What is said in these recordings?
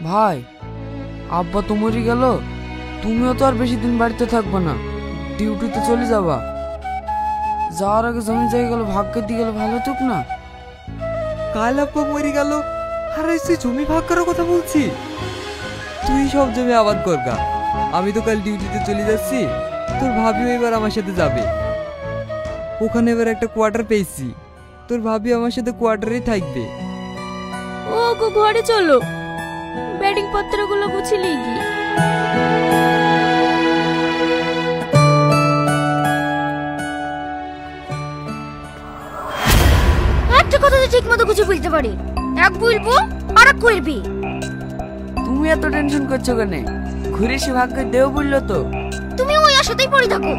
ভাই, আব্বা তো মরে গেল, তুমিও তো আর বেশি দিন বাড়িতে থাকবে না, ডিউটিতে চলে যাবা। যাওয়ার আগে জমি জায়গা গেল ভাগ্যের দিয়ে গেলে ভালো হতুক না? কাল আব্বা মরে গেল আর এসে জমি ভাগ করার কথা বলছি? তুই সব জমি আবাদ করগা, আমি তো কাল ডিউটিতে চলে যাচ্ছি। তোর ভাবিও এবার আমার সাথে যাবে। ওখানে এবার একটা কোয়ার্টার পেয়েছি, তোর ভাবি আমার সাথে কোয়ার্টারেই থাকবে। ও গো, ঘরে চলো, ব্যাটিং পত্রগুলো গুছিয়ে গি। একটা কথা তো ঠিক মতো গুছিয়ে বলতে পারি, এক বলবো আর এক করবি। তুমি এত টেনশন করছো কেন? ঘুরে সে ভাগ্যের দেও বললো তো। তুমি ওই আশাতেই পড়ে থাকো।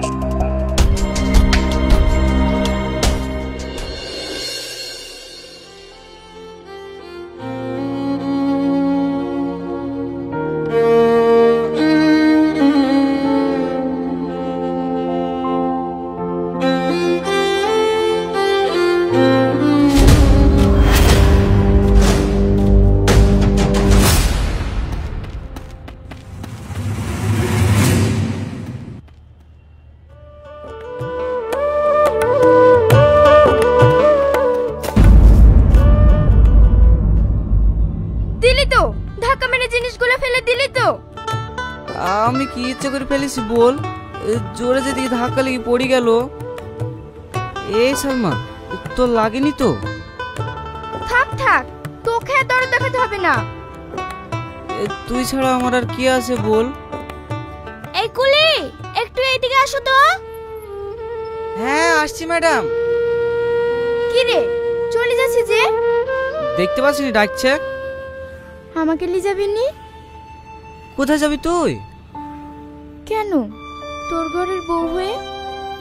আমি কি ইচ্ছে করে ফেলেছি বল? জোরে যেদিকে ধাক্কা লেগে পড়ে গেল। এই সালমা, তোর লাগেনি তো? থাক থাক, তোকে আর দরদ দেখাতে হবে না। তুই ছাড়া আমার আর কি আছে বল? এই কুলি, একটু এইদিকে আসো তো। হ্যাঁ আসছি ম্যাডাম। কি রে, চলে যাচ্ছি যে? দেখতে পাচ্ছিনি ডাকছে। আমাকে নিয়ে যাবি নি? কোথায় যাবি তুই? কেন, তোর ঘরের বউ হয়ে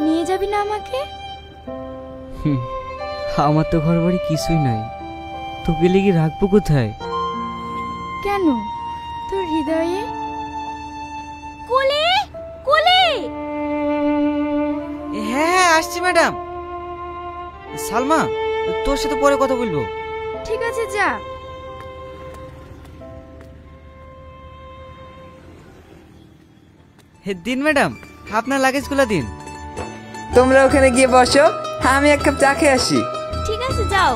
নিয়ে যাবি না আমাকে? আমার তো ঘর বাড়ি কিছুই নাই, তোকে লেগে রাখবো কোথায়? কেন, তোর হৃদয়ে? কুলি, কুলি। হ্যাঁ আসছি ম্যাডাম। সালমা, তোর সাথে পরে কথা বলবো। ঠিক আছে, যা। দিন ম্যাডাম, আপনার লাগেজগুলো দিন। তোমরা ওখানে গিয়ে বসো, আমি এক কাপ চা খেয়ে আসি। ঠিক আছে, যাও।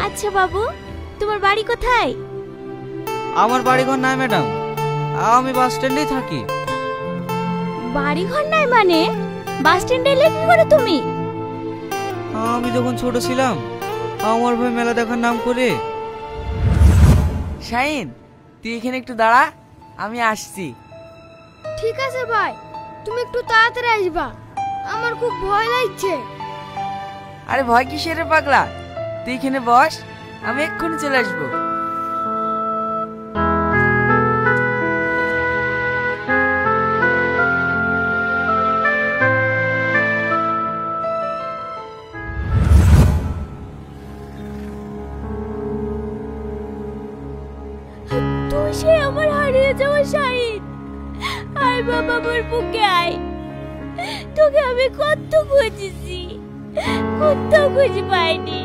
আচ্ছা বাবু, তোমার বাড়ি কোথায়? আমার বাড়ি ঘর নাই ম্যাডাম, আমি বাস স্ট্যান্ডেই থাকি। বাড়ি ঘর নাই মানে? বাস স্ট্যান্ডে এলে কি করে তুমি? আমি যখন ছোট ছিলাম, আমার ভাই মেলা দেখার নাম করে। শাহিন, তুই এখানে একটু দাঁড়া, আমি আসছি। ঠিক আছে ভাই, তুমি একটু তাড়াতাড়ি আসবা, আমার খুব ভয় লাগছে। আরে ভয় কিসের রে পাগলা, তুই এখানে বস, আমি এক্ষুনি চলে আসবো। তুই সে আমার হারিয়ে যাওয়া শাহিন। আয় বাবা, আমার বুকে আয়। তোকে আমি কত খুঁজেছি, কোথাও খুঁজে পাইনি।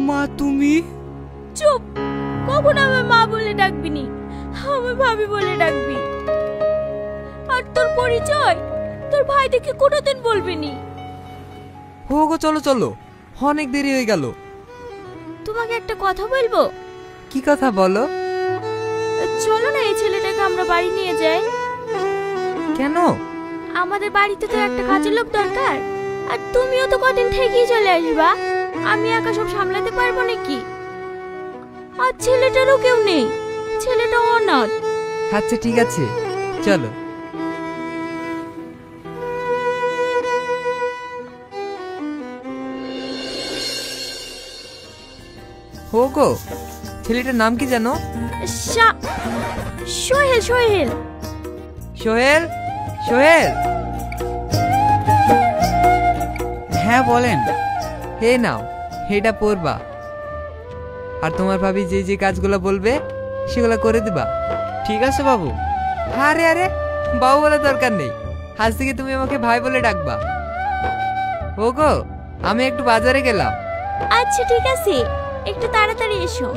মা তুমি? চুপ, কখন আমার মা বলে ডাকবি নি, আমার ভাবি বলে ডাকবি। আর তোর পরিচয় তোর ভাই দেখে কোনোদিন বলবি নি। হো গো, চলো চলো, অনেক দেরি হয়ে গেল। তোমাকে একটা কথা বলবো। কি কথা বলো? চলো না, এই ছেলেটাকে আমরা বাড়ি নিয়ে যাই। কেন? আমাদের বাড়িতে তো একটা কাজের লোক দরকার, আর তুমিও তো কদিন থেকেই চলে আসবা। আমি একা সব সামলাতে পারবো নাকি? আর ছেলেটারও কেউ নেই, ছেলেটা অনাথ। আচ্ছা ঠিক আছে, চলো। হো গো, ছেলেটার নাম কি জানো? সোহেল। সোহেল, সোহেল, সোহেল। হ্যাঁ বলেন। হে নাও, এটা পড়বা, আর তোমার ভাবি যে যে কাজগুলো বলবে সেগুলো করে দিবা। ঠিক আছে বাবু। আরে আরে বাবু বলার দরকার নেই, আজ থেকে তুমি আমাকে ভাই বলে ডাকবা। ওগো, আমি একটু বাজারে গেলাম। আচ্ছা ঠিক আছে, একটু তাড়াতাড়ি এসো।